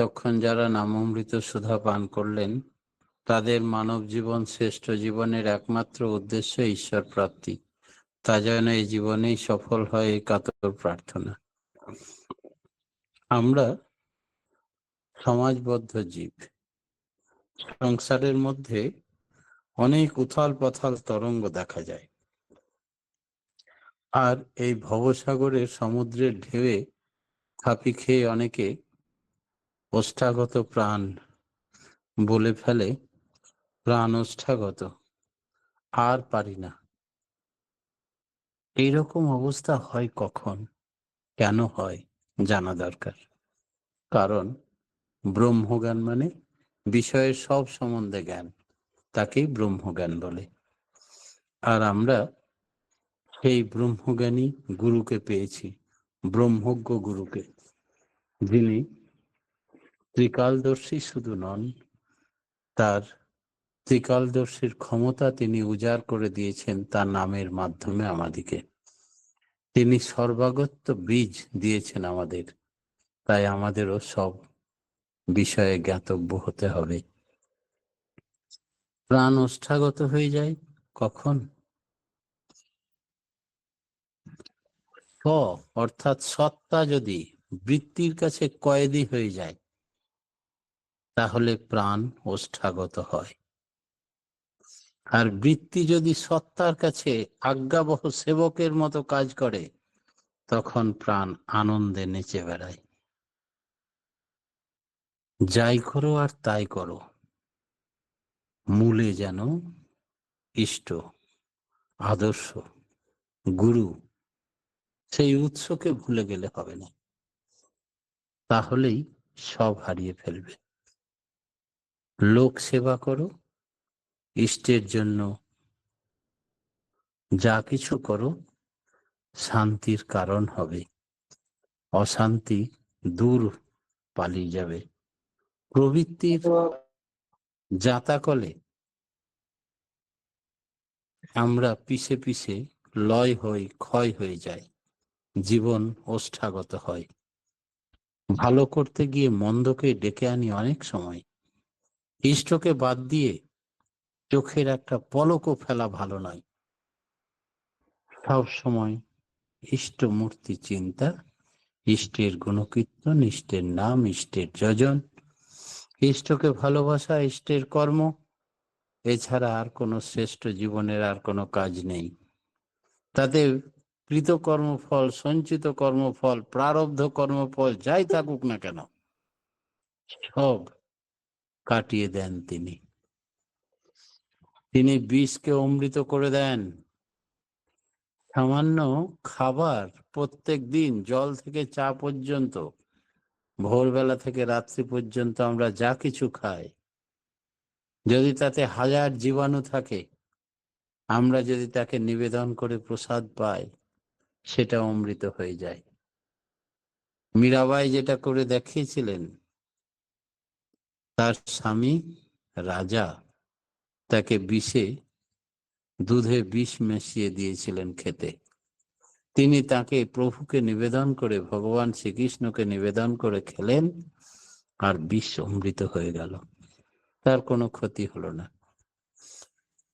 তখন যারা নামামৃত সুধা পান করলেন তাদের মানব জীবন শ্রেষ্ঠ জীবনের একমাত্র উদ্দেশ্য ঈশ্বর প্রাপ্তি। তা যেন এই জীবনেই সফল হয়, এই কাতর প্রার্থনা। আমরা সমাজবদ্ধ জীব। সংসারের মধ্যে অনেক উথাল পাথাল তরঙ্গ দেখা যায়, আর এই ভবসাগরের সমুদ্রের ঢেউয়ে থাপি খেয়ে অনেকে ওষ্ঠাগত প্রাণ বলে ফেলে, প্রাণ ওষ্ঠাগত, আর পারি না। এইরকম অবস্থা হয় কখন, কেন হয়, জানা দরকার। কারণ ব্রহ্মজ্ঞান মানে বিষয়ের সব সম্বন্ধে জ্ঞান, তাকেই ব্রহ্মজ্ঞান বলে। আর আমরা সেই ব্রহ্মজ্ঞানী গুরুকে পেয়েছি, ব্রহ্মজ্ঞ গুরুকে, যিনি ত্রিকালদর্শী শুধু নন, তার ত্রিকালদর্শীর ক্ষমতা তিনি উজাড় করে দিয়েছেন তার নামের মাধ্যমে আমাদিকে। তিনি সর্বাগত বীজ দিয়েছেন আমাদের, তাই আমাদেরও সব বিষয়ে জ্ঞাতব্য হতে হবে। প্রাণ ওষ্ঠাগত হয়ে যায় কখন? অর্থাৎ সত্তা যদি বৃত্তির কাছে কয়েদি হয়ে যায়, তাহলে প্রাণ ওষ্ঠাগত হয়। আর বৃত্তি যদি সত্তার কাছে আজ্ঞাবহ সেবকের মতো কাজ করে, তখন প্রাণ আনন্দে নেচে বেড়ায়। যাই করো আর তাই করো, মূলে যেন ইষ্ট, আদর্শ, গুরু, সেই উৎসকে ভুলে গেলে হবে না, তাহলেই সব হারিয়ে ফেলবে। লোক সেবা করো, ইষ্টের জন্য যা কিছু করো, শান্তির কারণ হবে, অশান্তি দূর পালিয়ে যাবে। প্রবৃত্তির জাতাকলে আমরা পিছে পিছে লয় হই, ক্ষয় হয়ে যায়, জীবন ওষ্ঠাগত হয়। ভালো করতে গিয়ে মন্দকে ডেকে আনি অনেক সময়। ইষ্টকে বাদ দিয়ে চোখের একটা পলকও ফেলা ভালো নয়। সব সময় ইষ্ট মূর্তি চিন্তা, ইষ্টের গুণকীর্তন, ইষ্টের নাম, ইষ্টের যজন, ইষ্টকে ভালোবাসা, ইষ্টের কর্ম, এছাড়া আর কোনো শ্রেষ্ঠ জীবনের আর কোনো কাজ নেই। তাতে কৃত কর্মফল, সঞ্চিত কর্মফল, প্রারব্ধ কর্মফল যাই থাকুক না কেন, সব কাটিয়ে দেন তিনি। তিনি বিষকে অমৃত করে দেন। সামান্য খাবার, প্রত্যেক দিন জল থেকে চা পর্যন্ত, ভোরবেলা থেকে রাত্রি পর্যন্ত আমরা যা কিছু খাই, যদি তাতে হাজার জীবাণু থাকে, আমরা যদি তাকে নিবেদন করে প্রসাদ পাই, সেটা অমৃত হয়ে যায়। মীরাবাই যেটা করে দেখিয়েছিলেন, তার স্বামী রাজা তাকে দুধে বিষ মিশিয়ে দিয়েছিলেন খেতে। তিনি তাকে প্রভুকে নিবেদন করে, ভগবান শ্রীকৃষ্ণকে নিবেদন করে খেলেন, আর বিষ অমৃত হয়ে গেল, তার কোনো ক্ষতি হলো না।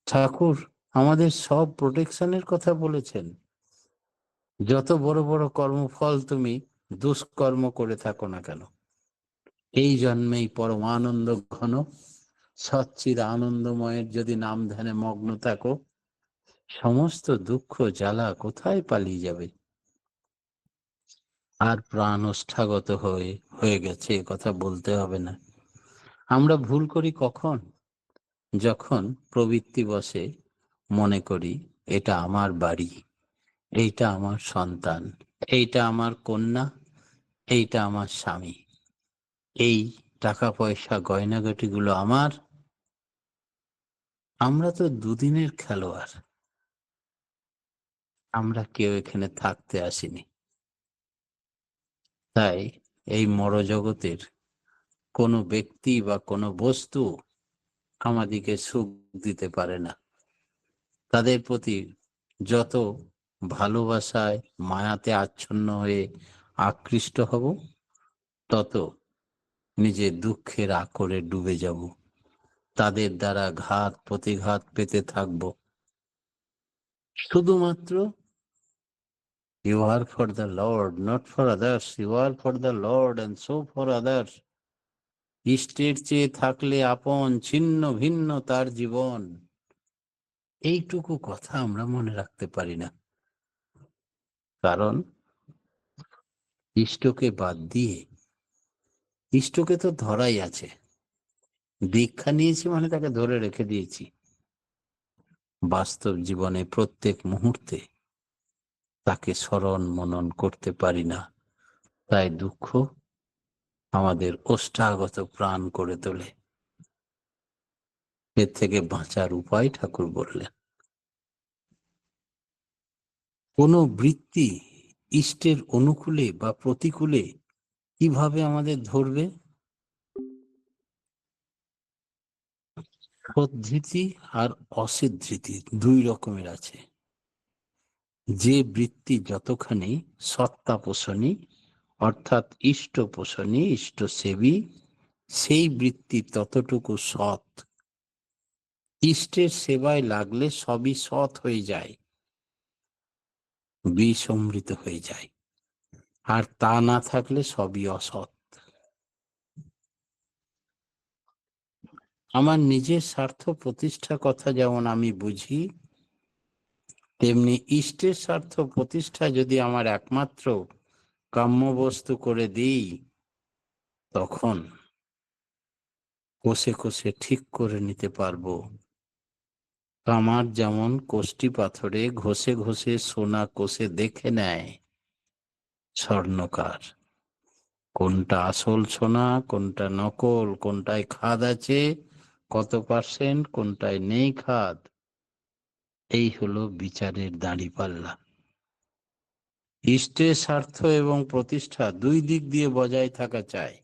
ঠাকুর আমাদের সব প্রোটেকশনের কথা বলেছেন। যত বড় বড় কর্মফল তুমি দুষ্কর্ম করে থাকো না কেন, এই জন্মেই পরমানন্দ ঘন সচ্চিদ আনন্দময়ের যদি নাম ধ্যানে মগ্ন থাকো, সমস্ত দুঃখ জ্বালা কোথায় পালিয়ে যাবে। আর প্রাণ ওষ্ঠাগত হয়ে গেছে, এ কথা বলতে হবে না। আমরা ভুল করি কখন? যখন প্রবৃত্তি বশে মনে করি এটা আমার বাড়ি, এইটা আমার সন্তান, এইটা আমার কন্যা, এইটা আমার স্বামী, এই টাকা পয়সা গয়নাগাটিগুলো আমার। আমরা তো দুদিনের খেলোয়াড়, আমরা কেউ এখানে থাকতে আসিনি। তাই এই মরজগতের কোনো ব্যক্তি বা কোনো বস্তু আমাদিকে সুখ দিতে পারে না। তাদের প্রতি যত ভালোবাসায় মায়াতে আচ্ছন্ন হয়ে আকৃষ্ট হব, তত নিজের দুঃখের আকরে ডুবে যাব, তাদের দ্বারা ঘাত প্রতিঘাত পেতে থাকব। শুধুমাত্র you are for the lord, not for others, you are for the lord and so for others. ইষ্টের চেয়ে থাকলে আপন, ছিন্ন ভিন্ন তার জীবন। এইটুকু কথা আমরা মনে রাখতে পারি না, কারণ ইষ্টকে বাদ দিয়ে, ইষ্টকে তো ধরাই আছে, দীক্ষা নিয়েছি মানে তাকে ধরে রেখে দিয়েছি। বাস্তব জীবনে প্রত্যেক মুহূর্তে তাকে স্মরণ মনন করতে পারি না, তাই দুঃখ আমাদের ওষ্ঠাগত প্রাণ করে তোলে। এর থেকে বাঁচার উপায় ঠাকুর বললেন, কোন বৃত্তি ইষ্টের অনুকূলে বা প্রতিকূলে কিভাবে আমাদের ধরবে। সদ্ধৃতি আর অসিদ্ধৃতি দুই রকমের আছে। যে বৃত্তি যতখানি সত্তা পোষণী, অর্থাৎ ইষ্ট পোষণী, ইষ্ট সেবী, সেই বৃত্তি ততটুকু সৎ। ইষ্টের সেবায় লাগলে সবই সৎ হয়ে যায়, বিসমৃত হয়ে যায়, আর তা না থাকলে সবই অসৎ। আমার নিজের স্বার্থ প্রতিষ্ঠার কথা যেমন আমি বুঝি, তেমনি ইষ্টের স্বার্থ প্রতিষ্ঠা যদি আমার একমাত্র কাম্য বস্তু করে দিই, তখন কোষে কোষে ঠিক করে নিতে পারবো। কামার যেমন কোষ্টি পাথরে ঘষে ঘষে সোনা কোষে দেখে নেয় স্বর্ণকার, কোনটা আসল সোনা, কোনটা নকল, কোনটায় খাদ আছে, কত পার্সেন্ট, কোনটায় নেই খাদ। এই হলো বিচারের দাঁড়িপাল্লা। ইষ্টের স্বার্থ এবং প্রতিষ্ঠা দুই দিক দিয়ে বজায় থাকা চাই।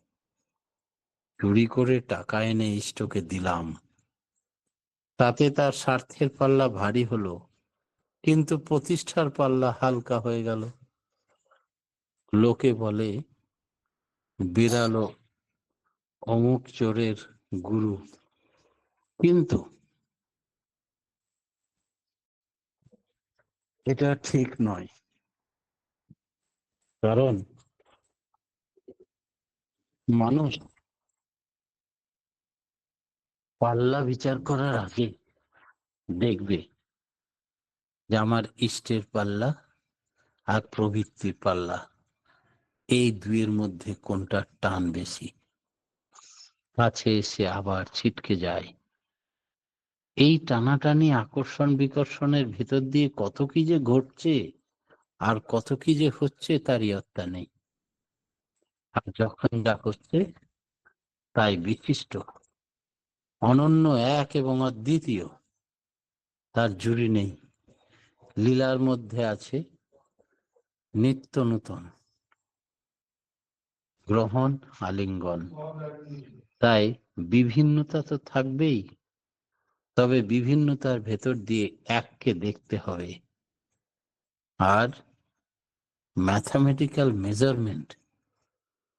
চুরি করে টাকা এনে ইষ্টকে দিলাম, তাতে তার স্বার্থের পাল্লা ভারী হলো, কিন্তু প্রতিষ্ঠার পাল্লা হালকা হয়ে গেল। লোকে বলে বিড়ালো অমুক চোরের গুরু, কিন্তু এটা ঠিক নয়। কারণ মানুষ পাল্লা বিচার করার আগে দেখবে যে আমার ইষ্টের পাল্লা আর প্রবৃত্তির পাল্লা, এই দুইয়ের মধ্যে কোনটা টান বেশি। কাছে এসে আবার ছিটকে যায়। এই টানাটানি আকর্ষণ বিকর্ষণের ভেতর দিয়ে কত কি যে ঘটছে আর কত কি যে হচ্ছে তার ইয়ত্তা নেই। আর যখন যা হচ্ছে তাই বিশিষ্ট, অনন্য, এক এবং অদ্বিতীয়, তার জুড়ি নেই। লীলার মধ্যে আছে নিত্য নূতন গ্রহণ, আলিঙ্গন। তাই বিভিন্নতা তো থাকবেই, তবে বিভিন্নতার ভেতর দিয়ে এককে দেখতে হবে। আর ম্যাথামেটিক্যাল মেজারমেন্ট,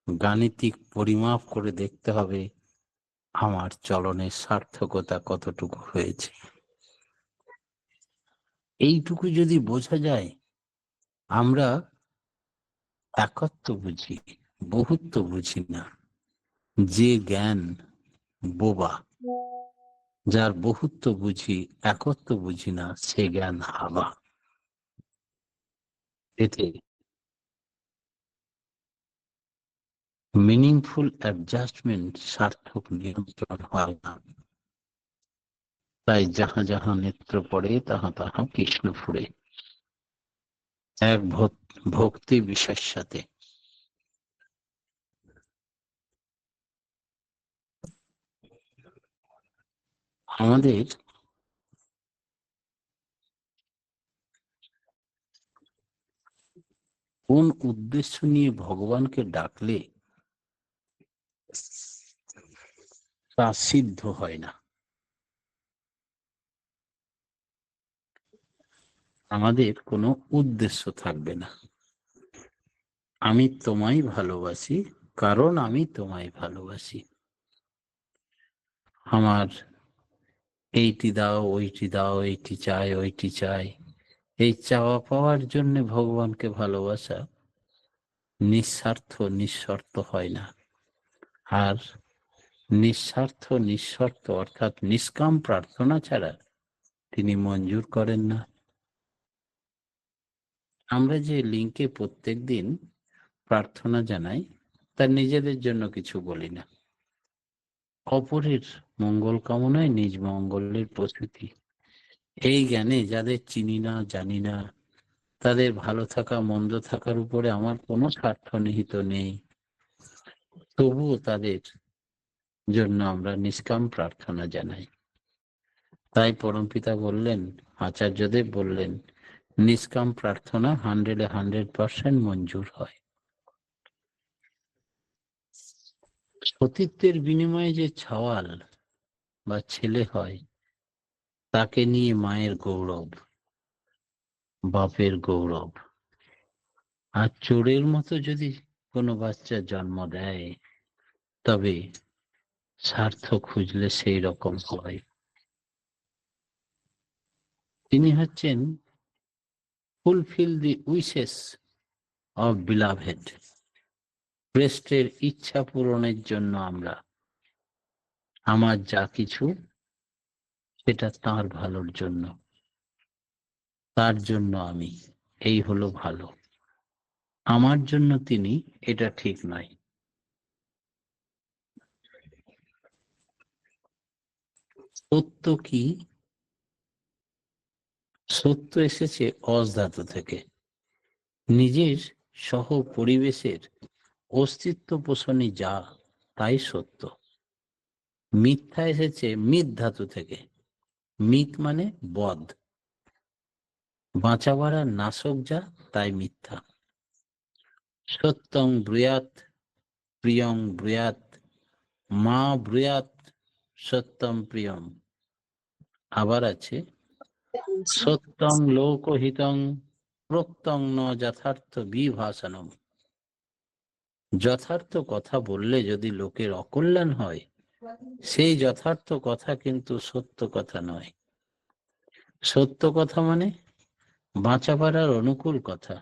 গাণিতিক পরিমাপ করে দেখতে হবে আমার চলনের সার্থকতা কতটুকু হয়েছে। এইটুকু যদি বোঝা যায়, আমরা একত্ব বুঝি, বহুত্ব বুঝি না। যে জ্ঞান বোবা, যার বহুত্ব বুঝি একত্ব বুঝি না, সে জ্ঞান হাবা। এতে মিনিংফুল অ্যাডজাস্টমেন্ট, সার্থক নিয়ন্ত্রণ হয় না। তাই যাহা যাহা নেত্র পড়ে তাহা তাহা কৃষ্ণ ফুরে, এক ভক্তি বিশ্বাস সাথে। আমাদের কোন উদ্দেশ্য নিয়ে ভগবানকে ডাকলে তা সিদ্ধ হয় না। আমাদের কোনো উদ্দেশ্য থাকবে না। আমি তোমায় ভালোবাসি, কারণ আমি তোমায় ভালোবাসি। আমার এইটি দাও, ওইটি দাও, এইটি চাই, ওইটি চাই, এই চাওয়া পাওয়ার জন্য ভগবানকে ভালোবাসা নিঃস্বার্থ নিঃশর্ত হয় না। আর নিঃস্বার্থ নিঃশর্ত অর্থাৎ নিষ্কাম প্রার্থনা ছাড়া তিনি মঞ্জুর করেন না। আমরা যে লিঙ্কে প্রত্যেক দিন প্রার্থনা জানাই, তার নিজেদের জন্য কিছু বলি না, অপরের মঙ্গল কামনায় নিজ মঙ্গলের প্রস্তুতি। এই জ্ঞানে যাদের চিনি না, জানি না, তাদের ভালো থাকা মন্দ থাকার উপরে আমার কোনো স্বার্থ নিহিত নেই, তবুও তাদের জন্য আমরা নিষ্কাম প্রার্থনা জানাই। তাই পরমপিতা বললেন, আচার্যদেব বললেন, নিষ্কাম প্রার্থনা 100% মঞ্জুর হয়। সতীত্বের বিনিময়ে যে ছাওয়াল বা ছেলে হয়, তাকে নিয়ে মায়ের গৌরব, বাপের গৌরব। আর চোরের মতো যদি কোনো বাচ্চা জন্ম দেয়, তবে স্বার্থ খুঁজলে সেই রকম হয়। তিনি হচ্ছেন fulfil the wishes of beloved. প্রেস্টের ইচ্ছা পূরণের জন্য আমরা, আমার যা কিছু সেটা তার ভালোর জন্য, তার জন্য আমি, এই হলো ভালো। আমার জন্য তিনি, এটা ঠিক নয়। সত্য কি? সত্য এসেছে অজ ধাতু থেকে, নিজের সহ পরিবেশের অস্তিত্ব পোষণই যা, তাই সত্য। মিথ্যা এসেছে মিথ ধাতু থেকে, মিথ মানে বদ, বাঁচা বাড়ার নাশক যা, তাই মিথ্যা। সত্যং ব্রুয়াত প্রিয়ং ব্রুয়াত মা ব্রুয়াত সত্যম প্রিয়ম। আবার আছে, সত্যং লোকহিতং প্রত্যং ন যথার্থ বিভাষণম। যথার্থ কথা বললে যদি লোকের অকল্যাণ হয়, সেই যথার্থ কথা কিন্তু সত্য কথা নয়। সত্য কথা মানে বাঁচা পারার অনুকূল কথা,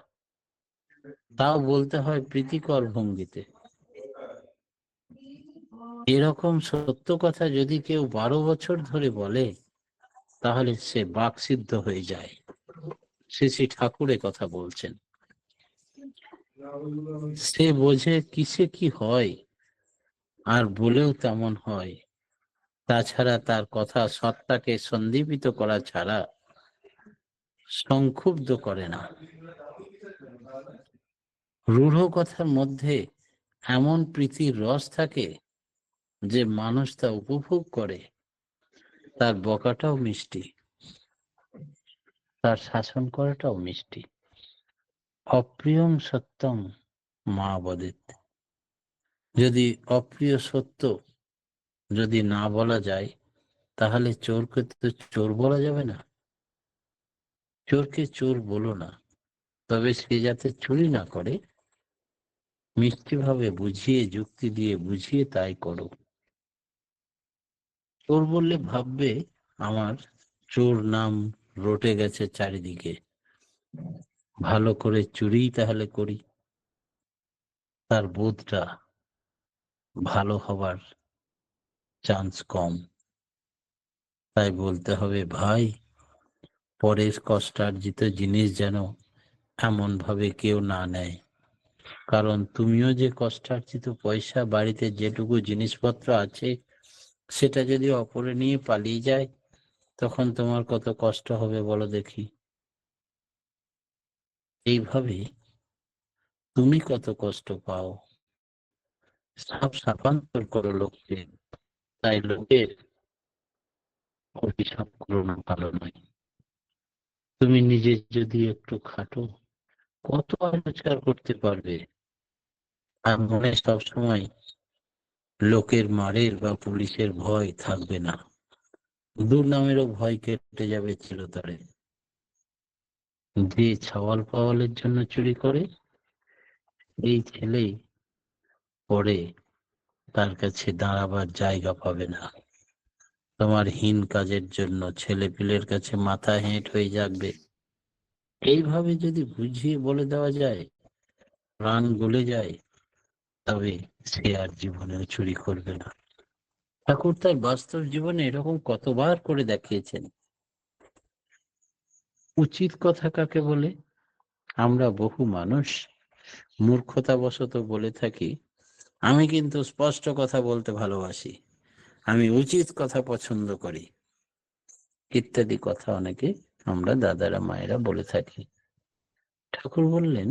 তাও বলতে হয় প্রীতিকর ভঙ্গিতে। এরকম সত্য কথা যদি কেউ 12 বছর ধরে বলে, তাহলে সে বাকসিদ্ধ হয়ে যায়। শ্রী শ্রী ঠাকুরের কথা বলছেন। সে বোঝে কিসে কি হয়, আর বলেও তেমন হয়। তাছাড়া তার কথা সত্তাকে সন্দীপিত করা ছাড়া সংক্ষুব্ধ করে না। রূঢ় কথার মধ্যে এমন প্রীতির রস থাকে যে মানুষ তা উপভোগ করে। তার বকাটাও মিষ্টি, তার শাসন করাটাও মিষ্টি। অপ্রিয়ং সত্যং মা বদেত। যদি অপ্রিয় সত্য যদি না বলা যায়, তাহলে চোরকে তো চোর বলা যাবে না। চোরকে চোর বলো না, তবে সে যাতে চুরি না করে, মিষ্টি ভাবে বুঝিয়ে, যুক্তি দিয়ে বুঝিয়ে তাই করো। চোর বললে ভাববে আমার চোর নাম রটে গেছে চারিদিকে, ভালো করে চুরি তাহলে করি। তার বোধটা ভালো হবার চান্স কম। তাই বলতে হবে, ভাই, পরের কষ্টার্জিত জিনিস যেন এমন ভাবে কেউ না নেয়। কারণ তুমিও যে কষ্টার্জিত পয়সা, বাড়িতে যেটুকু জিনিসপত্র আছে, সেটা যদি অপরে নিয়ে পালিয়ে যায়, তখন তোমার কত কষ্ট হবে বলো দেখি। এইভাবে তুমি কত কষ্ট পাও, সব সাপান্তর করো লোককে, তাই লোকের অভিশাপ করো না, ভালো নয়। তুমি নিজে যদি একটু খাটো, কত আর রোজগার করতে পারবে। আর মনে সবসময় লোকের মারের বা পুলিশের ভয় থাকবে না, দুর্নামেরও ভয় কেটে যাবে চিরতরে। যে ছাওয়াল পাওয়ালের জন্য চুরি করে, এই ছেলেই পড়ে তার কাছে দাঁড়াবার জায়গা পাবে না। তোমার হীন কাজের জন্য ছেলেপিলের কাছে মাথা হেঁট হয়ে যাবে। এইভাবে যদি বুঝিয়ে বলে দেওয়া যায়, প্রাণ গলে যায়, তবে সে আর জীবনেও চুরি করবে না। ঠাকুর তার বাস্তব জীবনে এরকম কতবার করে দেখিয়েছেন। উচিত কথা কাকে বলে? আমরা বহু মানুষ মূর্খতাবশত বলে থাকি, আমি কিন্তু স্পষ্ট কথা বলতে ভালোবাসি, আমি উচিত কথা পছন্দ করি, ইত্যাদি কথা অনেকে আমরা দাদারা মায়েরা বলে থাকি। ঠাকুর বললেন,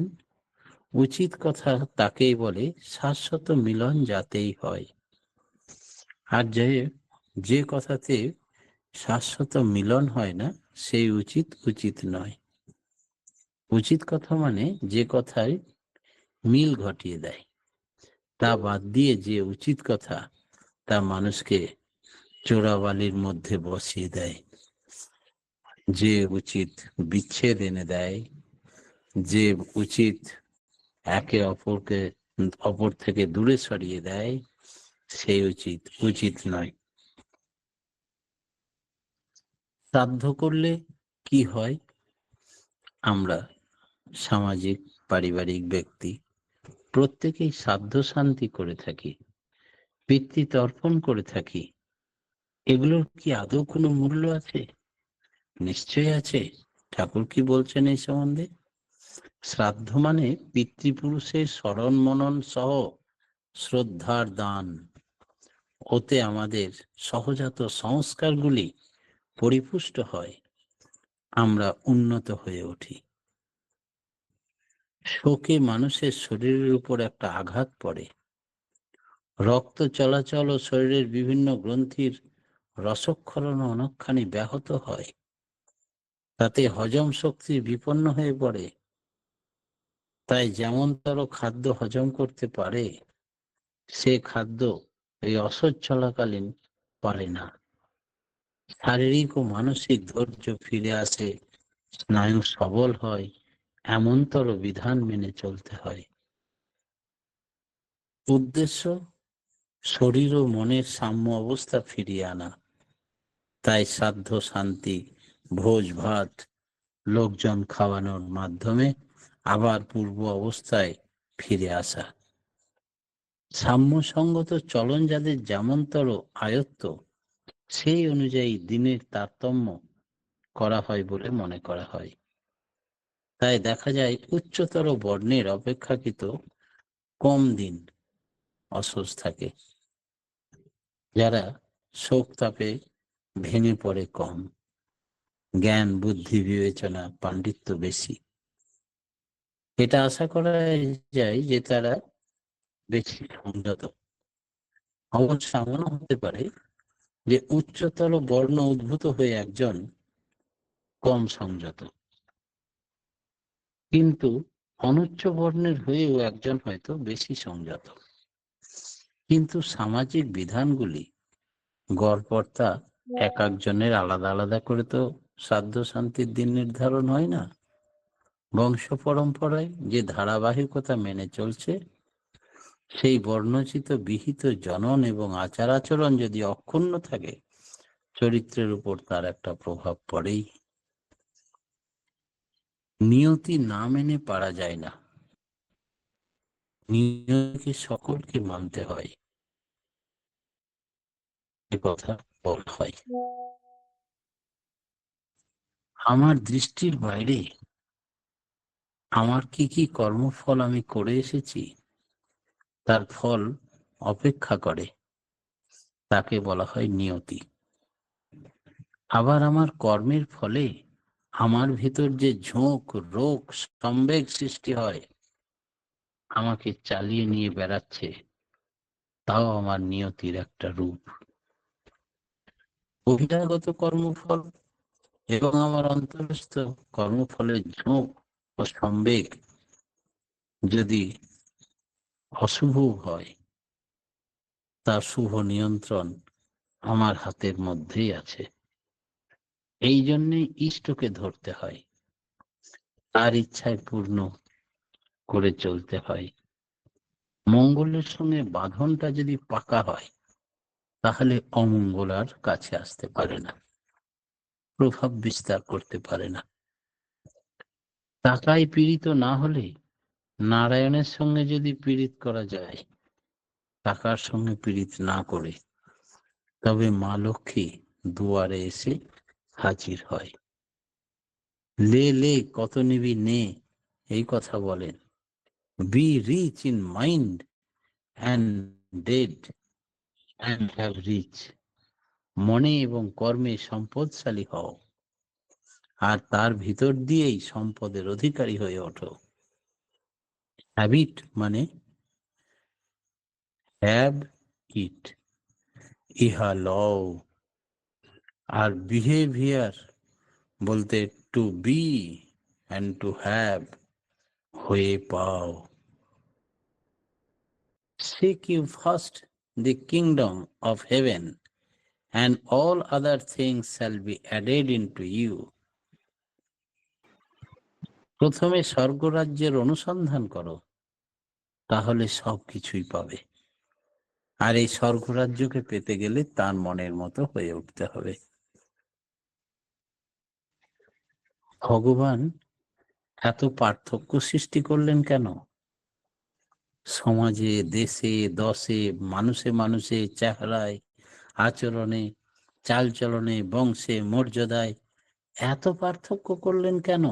উচিত কথা তাকেই বলে শাশ্বত মিলন যাতেই হয়। আর যে কথাতে শাশ্বত মিলন হয় না, সেই উচিত উচিত নয়। উচিত কথা মানে যে কথায় মিল ঘটিয়ে দেয়। তা বাদ দিয়ে যে উচিত কথা, তা মানুষকে চোরাবালির মধ্যে বসিয়ে দেয়। যে উচিত বিচ্ছেদ এনে দেয়, যে উচিত একে অপর থেকে দূরে সরিয়ে দেয়, সেই উচিত উচিত নয়। শ্রাদ্ধ করলে কি হয়? আমরা সামাজিক পারিবারিক ব্যক্তি প্রত্যেকেই শ্রাদ্ধ শান্তি করে থাকি, পিতৃতর্পণ করে থাকি। এগুলোর কি আদৌ কোনো মূল্য আছে? নিশ্চয়ই আছে। ঠাকুর কি বলছেন এই সম্বন্ধে? শ্রাদ্ধ মানে পিতৃপুরুষের স্মরণ মনন সহ শ্রদ্ধার দান। ওতে আমাদের সহজাত সংস্কারগুলি পরিপুষ্ট হয়, আমরা উন্নত হয়ে উঠি। শোকে মানুষের শরীরের উপর একটা আঘাত পড়ে, রক্ত চলাচল ও শরীরের বিভিন্ন গ্রন্থির রসক্ষরণ অনেকখানি ব্যাহত হয়, তাতে হজম শক্তি বিপন্ন হয়ে পড়ে। তাই যেমনতর খাদ্য হজম করতে পারে, সে খাদ্য এই অসহ্য চলাকালীন পারে না। শারীরিক ও মানসিক ধৈর্য ফিরে আসে, স্নায়ু সবল হয়, এমনতর বিধান মেনে চলতে হয়। উদ্দেশ্য শরীর ও মনের সাম্য অবস্থা ফিরিয়ে আনা। তাই শ্রাদ্ধ শান্তি, ভোজ ভাত, লোকজন খাওয়ানোর মাধ্যমে আবার পূর্ব অবস্থায় ফিরে আসা। সাম্যসঙ্গত চলন যাদের যেমনতর আয়ত্ত, সেই অনুযায়ী দিনের তারতম্য করা হয় বলে মনে করা হয়। তাই দেখা যায় উচ্চতর বর্ণের অপেক্ষাকৃত কম দিন অসুখ থাকে, যারা শোক তাপে ভেঙে পড়ে কম, জ্ঞান বুদ্ধি বিবেচনা পাণ্ডিত্য বেশি। এটা আশা করা যায় যে তারা বেশি সংযত। অবশ্য এমনও হতে পারে যে উচ্চতর বর্ণ উদ্ভূত হয়ে একজন কম সংযত, কিন্তু অনুচ্চ বর্ণের হয়েও একজন হয়তো বেশি সংযত। কিন্তু সামাজিক বিধানগুলি গড়পড়তা এক একজনের আলাদা আলাদা করে তো শ্রাদ্ধ শান্তির দিন নির্ধারণ হয় না। বংশ পরম্পরায় যে ধারাবাহিকতা মেনে চলছে, সেই বর্ণচিত বিহিত জনন এবং আচার আচরণ যদি অক্ষুণ্ণ থাকে, চরিত্রের উপর তার একটা প্রভাব পড়েই। নিয়তি না মেনে পারা যায় না, নিয়তিকে সকলকে মানতে হয়, এ কথা বলা হয়। আমার দৃষ্টির বাইরে আমার কি কি কর্মফল আমি করে এসেছি, তার ফল অপেক্ষা করে, তাকে বলা হয় নিয়তি। আবার আমার কর্মের ফলে আমার ভিতর যে ঝোঁক রোগ সম্বেগ সৃষ্টি হয়, আমাকে চালিয়ে নিয়ে বেড়াচ্ছে, তাও আমার নিয়তির একটা রূপ। বহিরাগত কর্মফল এবং আমার অন্তরস্থ কর্মফলের ঝোঁক ও সম্বেগ যদি অশুভ হয়, তার শুভ নিয়ন্ত্রণ আমার হাতের মধ্যেই আছে। এই জন্যে ইষ্টকে ধরতে হয়, তার ইচ্ছায় পূর্ণ করে চলতে হয়। মঙ্গলের সঙ্গে বাঁধনটা যদি পাকা হয় তাহলে অমঙ্গল আর কাছে আসতে পারে না, প্রভাব বিস্তার করতে পারে না। টাকায় পীড়িত না হলে নারায়ণের সঙ্গে যদি পীড়িত করা যায়, টাকার সঙ্গে পীড়িত না করে, তবে মা লক্ষ্মী দুয়ারে এসে হাজির হয়। লে লে কত নিবি নে, এই কথা বলেন। Be rich in mind and deed and have rich. মনে এবং কর্মে সম্পদশালী হও, আর তার ভিতর দিয়েই সম্পদের অধিকারী হয়ে ওঠো। হ্যাবিট মানে হ্যাভ ইট, ইহা লও। আর বিহেভিয়ার বলতে to be and to have, হয়ে পাও। Seek you first the kingdom of heaven, and all other things shall be added into you. প্রথমে স্বর্গরাজ্যের অনুসন্ধান করো, তাহলে সবকিছুই পাবে। আর এই স্বর্গরাজ্যকে পেতে গেলে তার মনের মতো হয়ে উঠতে হবে। ভগবান এত পার্থক্য সৃষ্টি করলেন কেন? সমাজে, দেশে, দশে, মানুষে মানুষে, চেহারায়, আচরণে, চালচলনে, বংশে, মর্যাদায় এত পার্থক্য করলেন কেন?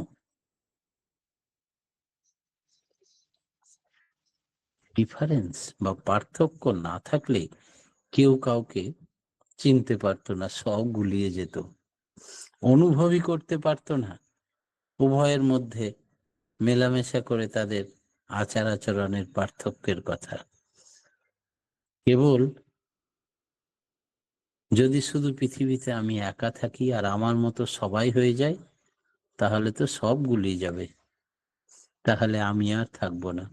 ডিফারেন্স বা পার্থক্য না থাকলে কেউ কাউকে চিনতে পারতো না, সব গুলিয়ে যেত, অনুভবই করতে পারতো না উভয়ের মধ্যে মেলামেশা করে তাদের আচার আচরণের পার্থক্যের কথা। কেবল যদি শুধু পৃথিবীতে আমি একা থাকি আর আমার মতো সবাই হয়ে যায়, তাহলে তো সব গুলিয়ে যাবে, তাহলে আমি আর থাকবো না,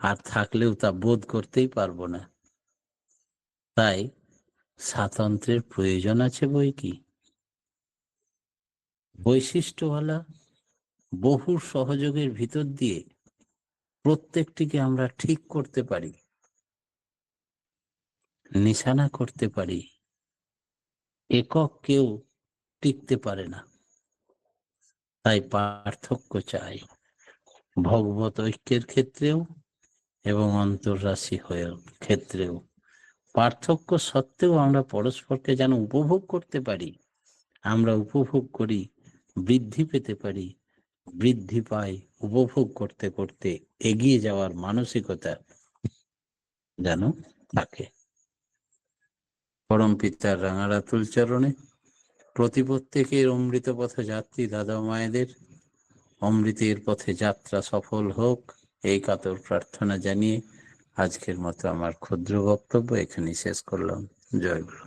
আর থাকলেও তা বোধ করতেই পারবো না। তাই স্বাতন্ত্র্যের প্রয়োজন আছে বই কি। বৈশিষ্ট্যওয়ালা বহু সহযোগের ভিতর দিয়ে প্রত্যেকটিকে আমরা ঠিক করতে পারি, নিশানা করতে পারি। একক কেউ টিকতে পারে না, তাই পার্থক্য চাই, ভগবত ঐক্যের ক্ষেত্রেও এবং অন্তর্রাশি হয়ে ক্ষেত্রেও। পার্থক্য সত্ত্বেও আমরা পরস্পরকে যেন উপভোগ করতে পারি, আমরা উপভোগ করি, বৃদ্ধি পেতে পারি, বৃদ্ধি পাই, উপভোগ করতে করতে এগিয়ে যাওয়ার মানসিকতা যেন থাকে। পরম পিতার রাঙারাতুল চরণে প্রত্যেকের অমৃত পথে যাত্রী দাদা মায়েদের অমৃতের পথে যাত্রা সফল হোক, এই কাতর প্রার্থনা জানিয়ে আজকের মতো আমার ক্ষুদ্র বক্তব্য এখানেই শেষ করলাম। জয় গুরু।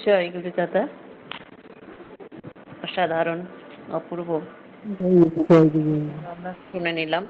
জয় গুরু দাদা, অসাধারণ, অপূর্ব আমরা শুনে নিলাম।